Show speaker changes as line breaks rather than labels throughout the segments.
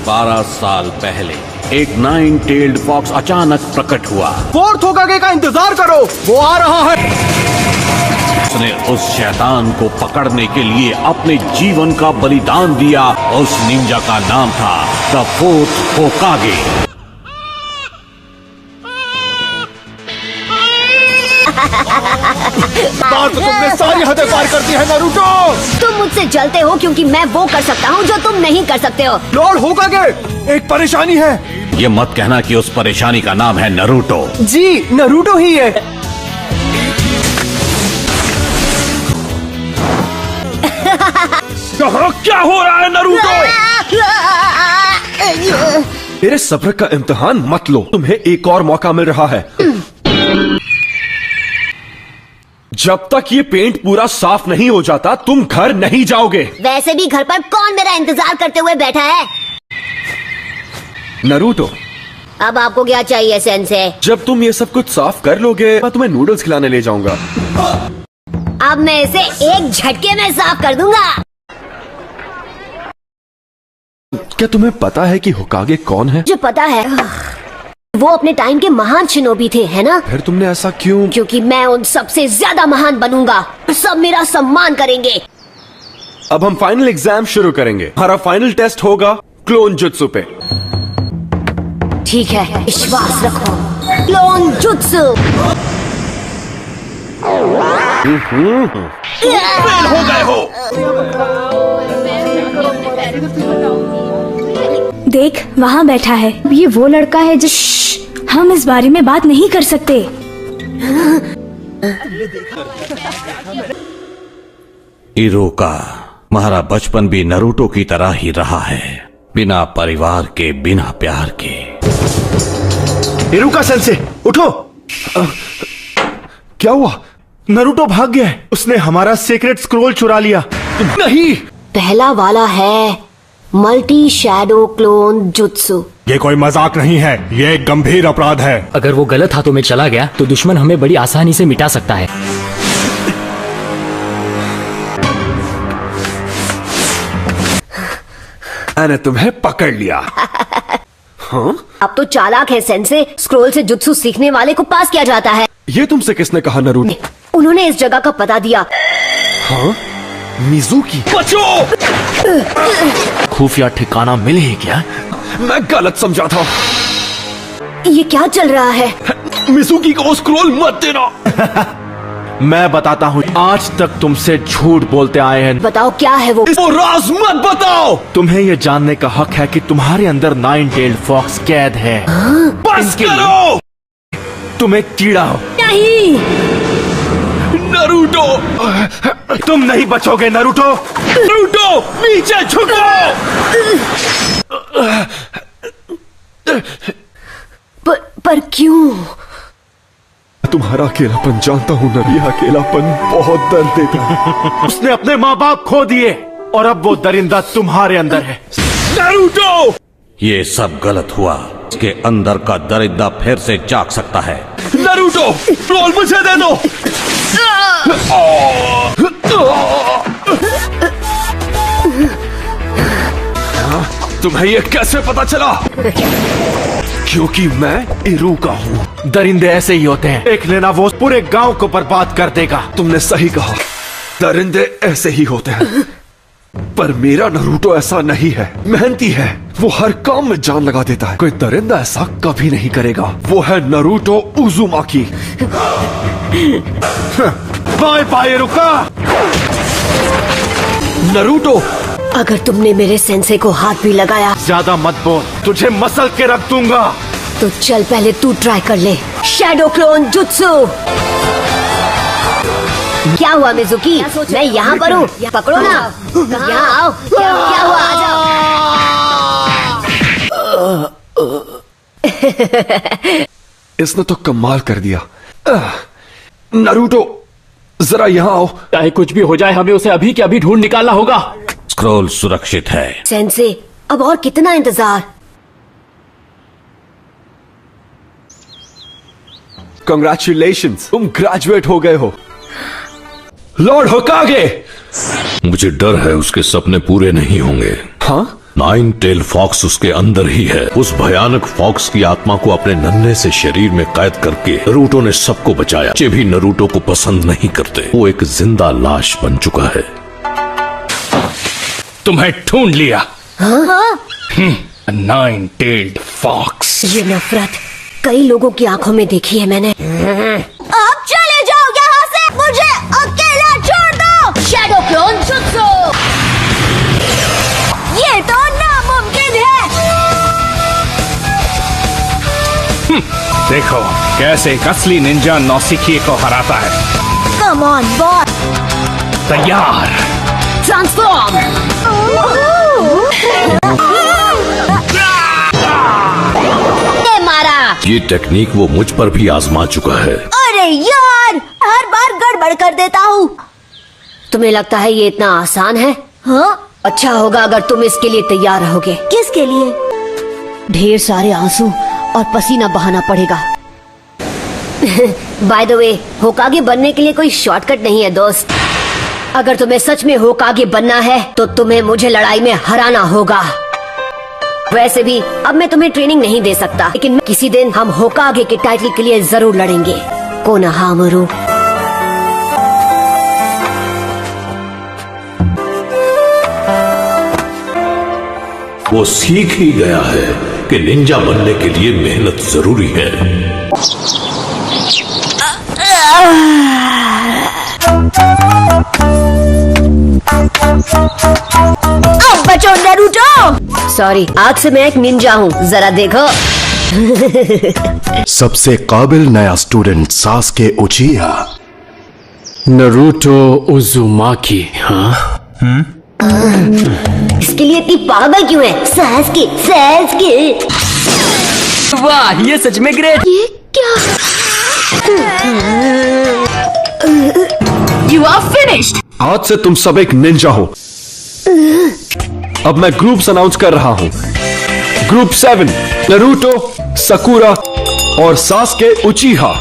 12 साल पहले एक 9-tailed फॉक्स अचानक प्रकट हुआ।
फोर्थ होकागे का इंतजार करो, वो आ रहा है।
उसने उस शैतान को पकड़ने के लिए अपने जीवन का बलिदान दिया। उस निंजा का नाम था द फोर्थ होकागे।
बात तो तुमने सारी हदें पार कर दी है नारुतो।
तुम मुझसे जलते हो क्योंकि मैं वो कर सकता हूँ जो तुम नहीं कर सकते हो।
लॉर्ड होकागे, एक परेशानी है।
ये मत कहना कि उस परेशानी का नाम है नारुतो।
जी, नारुतो ही है।
क्या हो रहा है नारुतो?
मेरे सब्र का इम्तिहान मत लो, तुम्हें एक और मौका मिल रहा है। जब तक ये पेंट पूरा साफ नहीं हो जाता तुम घर नहीं जाओगे।
वैसे भी घर पर कौन मेरा इंतजार करते हुए बैठा है?
नारुतो,
अब आपको क्या चाहिए सेंसे?
जब तुम ये सब कुछ साफ कर लोगे मैं तुम्हें नूडल्स खिलाने ले जाऊंगा।
अब मैं इसे एक झटके में साफ कर दूंगा।
क्या तुम्हें पता है कि होकागे कौन है?
जो पता है, वो अपने टाइम के महान शिनोबी थे, है ना?
फिर तुमने ऐसा क्यों?
क्योंकि मैं उन सबसे ज्यादा महान बनूंगा। सब मेरा सम्मान करेंगे।
अब हम फाइनल एग्जाम शुरू करेंगे। हमारा फाइनल टेस्ट होगा क्लोन जुत्सु पे।
ठीक है, विश्वास रखो। Clone jutsu.
हो गए हो।
देख, वहाँ बैठा है। ये वो लड़का है जिस हम इस बारे में बात नहीं कर सकते।
इरुका, हमारा बचपन भी नारुतो की तरह ही रहा है, बिना परिवार के, बिना प्यार के।
इरुका सेंसे, उठो। क्या हुआ? नारुतो भाग गया है। उसने हमारा सीक्रेट स्क्रोल चुरा लिया। नहीं,
पहला वाला है मल्टी शैडो क्लोन जुत्सु।
ये कोई मजाक नहीं है, ये एक गंभीर अपराध है।
अगर वो गलत हाथों में चला गया तो दुश्मन हमें बड़ी आसानी से मिटा सकता है।
मैंने तुम्हें पकड़ लिया। हाँ?
अब तो चालाक है सेंसे। स्क्रोल से जुत्सु सीखने वाले को पास किया जाता है।
ये तुमसे किसने कहा नारुतो?
उन्होंने इस जगह का पता दिया।
हाँ? मिजुकी।
बचो!
खुफिया ठिकाना मिले ही क्या?
मैं गलत समझा था।
ये क्या चल रहा है?
मिजुकी को स्क्रोल मत देना।
मैं बताता हूँ, आज तक तुमसे झूठ बोलते आए हैं।
बताओ क्या है वो?
इसको राज मत बताओ।
तुम्हें ये जानने का हक है कि तुम्हारे अंदर 9-tailed फॉक्स कैद है।
बस करो।
तुम एक कीड़ा हो।
नहीं,
नारुतो,
तुम नहीं बचोगे नारुतो।
नारुतो, नीचे झुको।
पर क्यों?
तुम्हारा अकेलापन जानता हूँ ना, यह अकेलापन बहुत दर्द देता है।
उसने अपने माँ बाप खो दिए और अब वो दरिंदा तुम्हारे अंदर है।
नारुतो!
ये सब गलत हुआ। इसके अंदर का दरिद्र फिर से जाग सकता है।
नारुतो, स्क्रोल मुझे दे दो। तुम्हें ये कैसे पता चला? क्योंकि मैं इरुका हूँ।
दरिंदे ऐसे ही होते हैं, देख लेना वो पूरे गांव को बर्बाद कर देगा।
तुमने सही कहा, दरिंदे ऐसे ही होते हैं। पर मेरा नारुतो ऐसा नहीं है, मेहनती है। वो हर काम में जान लगा देता है। कोई दरिंदा ऐसा कभी नहीं करेगा। वो है Naruto Uzumaki.
Bye bye Iruka.
Naruto,
अगर तुमने मेरे सेंसे को हाथ भी लगाया
ज्यादा मत बोल, तुझे मसल के रख दूंगा।
तो चल पहले तू ट्राई कर ले। Shadow clone jutsu. क्या हुआ मिजुकी? मैं यहाँ पर हूँ, पकड़ो ना। यहाँ आओ। क्या हुआ? आ जाओ।
इसने तो कमाल कर दिया। नारुतो, जरा यहाँ आओ।
चाहे कुछ भी हो जाए, हमें उसे अभी के अभी ढूंढ निकालना होगा।
स्क्रोल सुरक्षित है।
सेंसे, अब और कितना इंतजार?
कंग्रेचुलेशंस, तुम ग्रेजुएट हो गए हो। लॉर्ड होकागे।
मुझे डर है उसके सपने पूरे नहीं होंगे।
हाँ?
नाइन टेल फॉक्स उसके अंदर ही है। उस भयानक फॉक्स की आत्मा को अपने नन्हे से शरीर में कैद करके नरूटो ने सबको बचाया। बच्चे भी नरूटो को पसंद नहीं करते। वो एक जिंदा लाश बन चुका है।
तुम्हें ढूंढ लिया। Nine tailed fox.
ये नफरत कई लोगों की आंखों में देखी है मैंने। अब चले जाओ यहाँ से, मुझे अकेला छोड़ दो। Shadow clone jutsu. ये तो नामुमकिन है।
देखो कैसे एक असली निंजा नौसिखिए को हराता है।
Come on boss.
तैयार।
ट्रांसफॉर्म। मारा।
ये टेक्निक वो मुझ पर भी आजमा चुका है।
अरे यार, हर बार गड़बड़ कर देता हूँ। तुम्हें लगता है ये इतना आसान है? हाँ? अच्छा होगा अगर तुम इसके लिए तैयार रहोगे। किसके लिए? ढेर सारे आंसू और पसीना बहाना पड़ेगा। बाय द वे, होकागे बनने के लिए कोई शॉर्टकट नहीं है दोस्त। अगर तुम्हें सच में होकागे बनना है तो तुम्हें मुझे लड़ाई में हराना होगा। वैसे भी अब मैं तुम्हें ट्रेनिंग नहीं दे सकता, लेकिन किसी दिन हम होकागे के टाइटल के लिए जरूर लड़ेंगे। कोनोहामारू।
वो सीख ही गया है कि निंजा बनने के लिए मेहनत जरूरी है।
बचो नारुतो। सॉरी, आज से मैं एक निंजा हूँ, जरा देखो।
सबसे काबिल नया स्टूडेंट सासके उचिया।
नारुतो उजुमाकी। हाँ?
इसके लिए इतनी पागल क्यों है? सासके।
वाह, ये सच में ग्रेट।
ये क्या?
You are finished.
आज से तुम सब एक निंजा हो। अब मैं ग्रुप्स अनाउंस कर रहा हूं। ग्रुप 7 नारुतो, साकुरा और सासके उचिहा।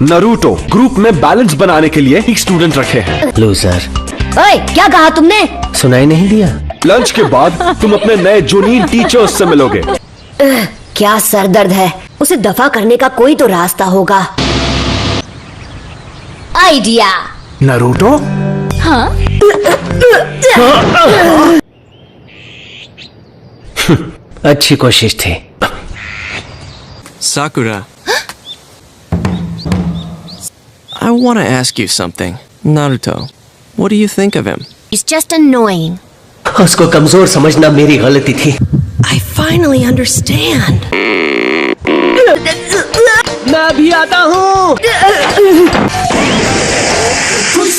नारुतो ग्रुप में बैलेंस बनाने के लिए एक स्टूडेंट रखे हैं।
लूजर।
ओए, क्या कहा तुमने?
सुनाई नहीं दिया?
लंच के बाद तुम अपने नए जूनियर टीचर्स से मिलोगे।
क्या सरदर्द है। उसे दफा करने का कोई तो रास्ता होगा। आइडिया।
नारुतो?
हाँ?
अच्छी कोशिश थी।
Sakura. I want to ask you something. Naruto, what do you think of him?
He's just annoying.
उसको कमजोर समझना मेरी गलती थी।
I finally understand.
मैं भी आता हूँ।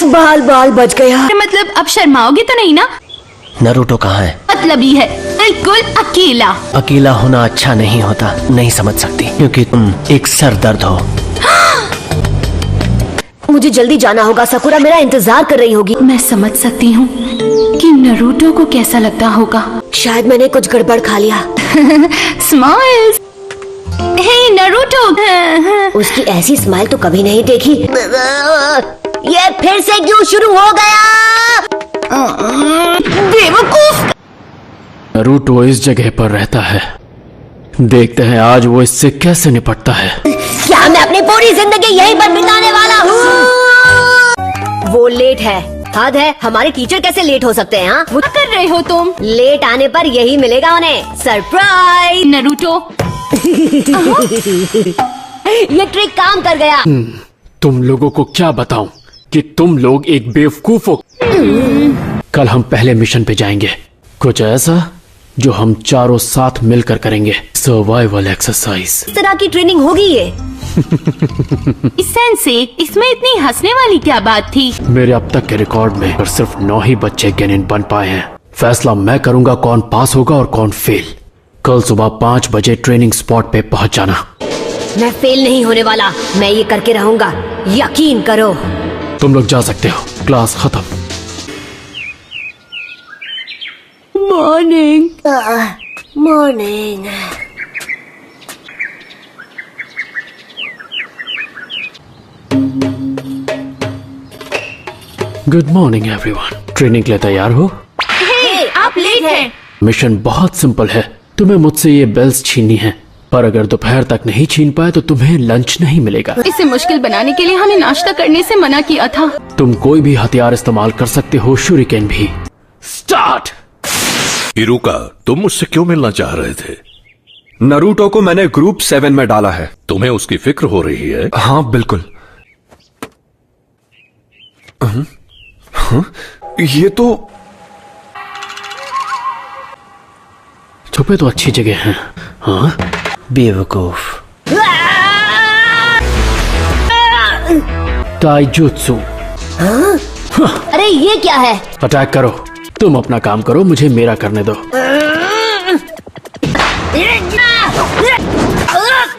बाल बच गया।
मतलब अब शर्माओगे तो नहीं ना?
नारुतो कहाँ है?
मतलब ही है, बिल्कुल अकेला।
अकेला होना अच्छा नहीं होता, नहीं समझ सकती, क्योंकि तुम एक सरदर्द हो।
मुझे जल्दी जाना होगा। साकुरा मेरा इंतजार कर रही होगी।
मैं समझ सकती हूँ कि नारुतो को कैसा लगता होगा।
शायद मैंने कुछ गड़बड़ खा लिया।
स्माइल्स। हे नारुतो।
उसकी ऐसी स्माइल तो कभी नहीं देखी। ये फिर से क्यों शुरू हो गया? बेवकूफ।
नारुतो इस जगह पर रहता है। देखते हैं आज वो इससे कैसे निपटता है।
क्या मैं अपनी पूरी जिंदगी यहीं पर बिताने वाला हूँ? वो लेट है। हद है, हमारे टीचर कैसे लेट हो सकते हैं? हाँ?
वो कर रहे हो तुम?
लेट आने पर यही मिलेगा उन्हें, सरप्राइज।
नारुतो।
ये ट्रिक काम कर गया।
तुम लोगों को क्या बताऊं कि तुम लोग एक बेवकूफ हो। कल हम पहले मिशन पे जाएंगे, कुछ ऐसा जो हम चारों साथ मिलकर करेंगे। Survival exercise.
इस तरह की ट्रेनिंग होगी ये।
सेंसे, इसमें इतनी हंसने वाली क्या बात थी?
मेरे अब तक के रिकॉर्ड में सिर्फ 9 ही बच्चे गेनिन बन पाए हैं। फैसला मैं करूंगा कौन पास होगा और कौन फेल। कल सुबह 5 बजे ट्रेनिंग स्पॉट पे पहुंच जाना।
मैं फेल नहीं होने वाला, मैं ये करके रहूंगा, यकीन करो।
तुम लोग जा सकते हो, क्लास खत्म।
Morning. Morning.
Good morning everyone. Training के लिए तैयार हो?
हे, आप
ठीक है।
मिशन बहुत सिंपल है, तुम्हें मुझसे ये बेल्स छीननी है, पर अगर दोपहर तक नहीं छीन पाए तो तुम्हें लंच नहीं मिलेगा।
इसे मुश्किल बनाने के लिए हमें नाश्ता करने से मना किया था।
तुम कोई भी हथियार इस्तेमाल कर सकते हो, शूरिकेन भी। स्टार्ट।
इरुका, तुम मुझसे क्यों मिलना चाह रहे थे?
नरूटो को मैंने ग्रुप 7 में डाला है।
तुम्हें उसकी फिक्र हो रही है?
हाँ बिल्कुल। ये तो
छुपे तो अच्छी जगह हैं। हाँ
बेवकूफ।
ताइजुत्सु।
अरे ये क्या है?
अटैक करो। तुम अपना काम करो, मुझे मेरा करने दो।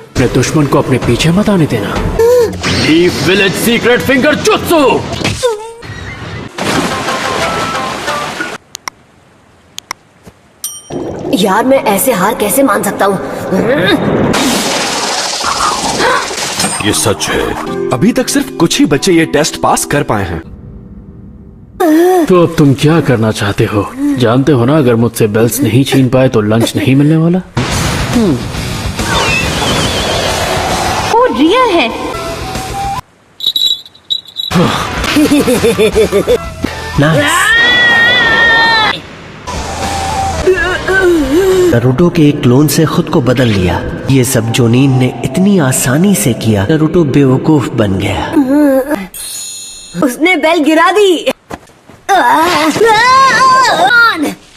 अपने दुश्मन को अपने पीछे मत आने देना। Leaf village secret finger jutsu.
यार मैं ऐसे हार कैसे मान सकता हूँ?
ये सच है।
अभी तक सिर्फ कुछ ही बच्चे ये टेस्ट पास कर पाए हैं।
तो अब तुम क्या करना चाहते हो? जानते हो ना, अगर मुझसे बेल्स नहीं छीन पाए तो लंच नहीं मिलने वाला।
वो रिया है।
नरूटो के एक क्लोन से खुद को बदल लिया। ये सब जोनीन ने इतनी आसानी से किया। नरूटो बेवकूफ बन गया।
उसने बेल गिरा दी।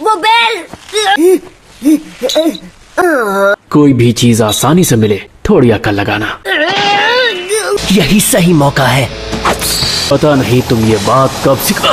वो बेल।
कोई भी चीज आसानी से मिले, थोड़ी अकल लगाना।
यही सही मौका है।
पता नहीं तुम ये बात कब सीखा।